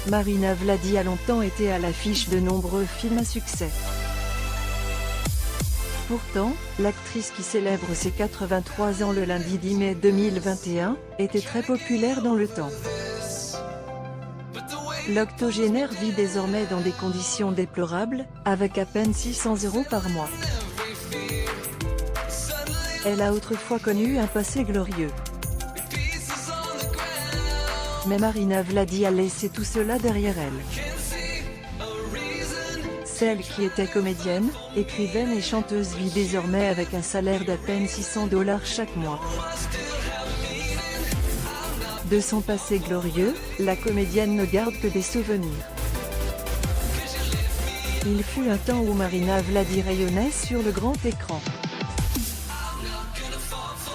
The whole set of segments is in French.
Marina Vladi a longtemps été à l'affiche de nombreux films à succès. Pourtant, l'actrice qui célèbre ses 83 ans le lundi 10 mai 2021, était très populaire dans le temps. L'octogénaire vit désormais dans des conditions déplorables, avec à peine 600 € par mois. Elle a autrefois connu un passé glorieux. Mais Marina Vladi a laissé tout cela derrière elle. Celle qui était comédienne, écrivaine et chanteuse vit désormais avec un salaire d'à peine 600 $ chaque mois. De son passé glorieux, la comédienne ne garde que des souvenirs. Il fut un temps où Marina Vladi rayonnait sur le grand écran.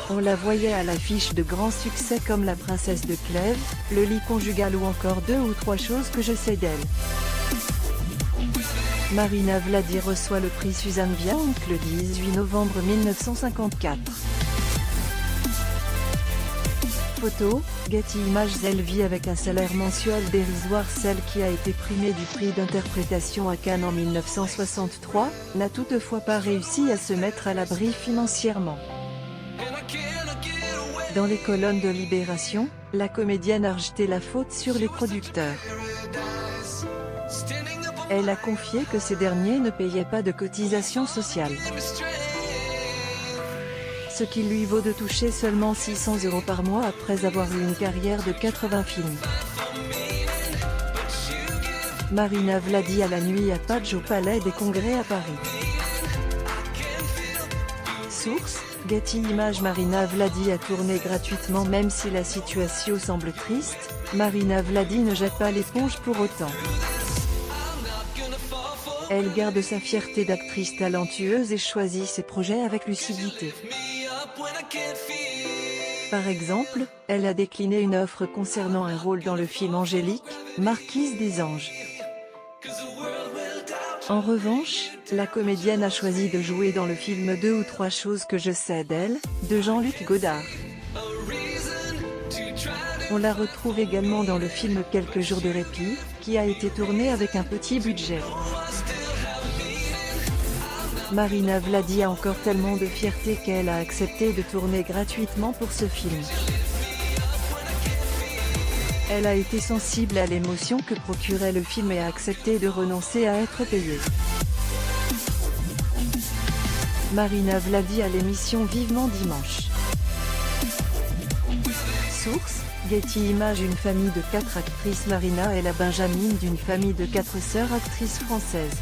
On la voyait à l'affiche de grands succès comme La Princesse de Clèves, Le lit conjugal ou encore 2 ou 3 choses que je sais d'elle. Marina Vladi reçoit le prix Suzanne Bianc le 18 novembre 1954. Photo, Getty Images. Elle vit avec un salaire mensuel dérisoire. Celle qui a été primée du prix d'interprétation à Cannes en 1963, n'a toutefois pas réussi à se mettre à l'abri financièrement. Dans les colonnes de Libération, la comédienne a rejeté la faute sur les producteurs. Elle a confié que ces derniers ne payaient pas de cotisations sociales. Ce qui lui vaut de toucher seulement 600 € par mois après avoir eu une carrière de 80 films. Marina Vladi à la nuit à Page au Palais des Congrès à Paris. Source, Getty Images. Marina Vladi a tourné gratuitement. Même si la situation semble triste, Marina Vladi ne jette pas l'éponge pour autant. Elle garde sa fierté d'actrice talentueuse et choisit ses projets avec lucidité. Par exemple, elle a décliné une offre concernant un rôle dans le film Angélique, Marquise des Anges. En revanche, la comédienne a choisi de jouer dans le film 2 ou 3 choses que je sais d'elle, de Jean-Luc Godard. On la retrouve également dans le film Quelques jours de répit, qui a été tourné avec un petit budget. Marina Vladi a encore tellement de fierté qu'elle a accepté de tourner gratuitement pour ce film. Elle a été sensible à l'émotion que procurait le film et a accepté de renoncer à être payée. Marina Vladi à l'émission Vivement Dimanche. Source, Getty Images. Une famille de 4 actrices. Marina est la benjamine d'une famille de 4 sœurs actrices françaises.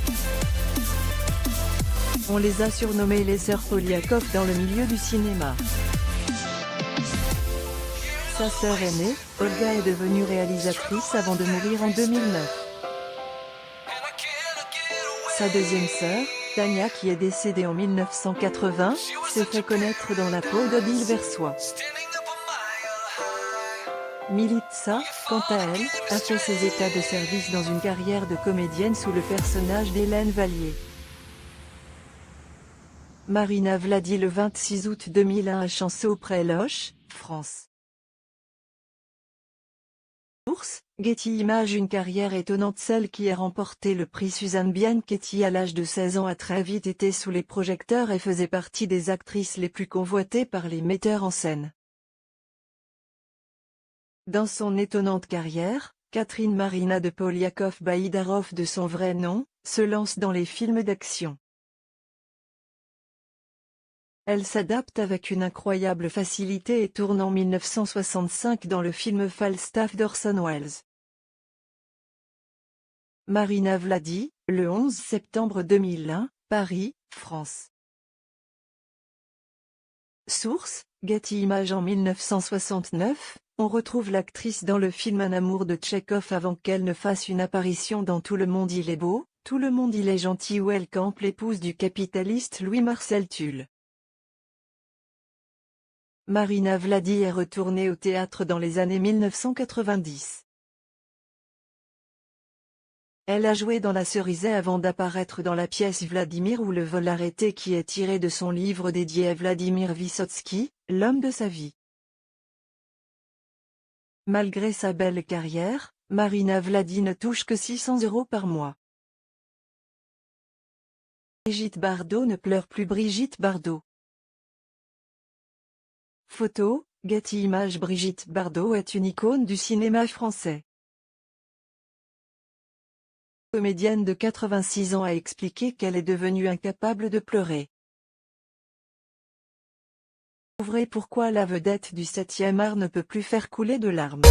On les a surnommées les sœurs Poliakoff dans le milieu du cinéma. Sa sœur aînée, Olga, est devenue réalisatrice avant de mourir en 2009. Sa deuxième sœur, Tania, qui est décédée en 1980, s'est fait connaître dans la peau d'Odile Versoix. Militza, quant à elle, a fait ses états de service dans une carrière de comédienne sous le personnage d'Hélène Vallier. Marina Vladi le 26 août 2001 à Chanceau-près-Loches, France. Source, Getty Images. Une carrière étonnante. Celle qui a remporté le prix Suzanne Bianchetti à l'âge de 16 ans a très vite été sous les projecteurs et faisait partie des actrices les plus convoitées par les metteurs en scène. Dans son étonnante carrière, Catherine Marina de Poliakoff-Baïdarov de son vrai nom, se lance dans les films d'action. Elle s'adapte avec une incroyable facilité et tourne en 1965 dans le film Falstaff d'Orson Welles. Marina Vladi, le 11 septembre 2001, Paris, France. Source, Getty Images. En 1969, on retrouve l'actrice dans le film Un amour de Tchekhov avant qu'elle ne fasse une apparition dans Tout le monde il est beau, Tout le monde il est gentil où elle campe l'épouse du capitaliste Louis-Marcel Tulle. Marina Vladi est retournée au théâtre dans les années 1990. Elle a joué dans La Cerisay avant d'apparaître dans la pièce Vladimir ou Le vol arrêté qui est tiré de son livre dédié à Vladimir Vysotsky, l'homme de sa vie. Malgré sa belle carrière, Marina Vladi ne touche que 600 € par mois. Brigitte Bardot ne pleure plus. Brigitte Bardot. Photo, Getty Images. Brigitte Bardot est une icône du cinéma français. La comédienne de 86 ans a expliqué qu'elle est devenue incapable de pleurer. Découvrez pourquoi la vedette du 7e art ne peut plus faire couler de larmes.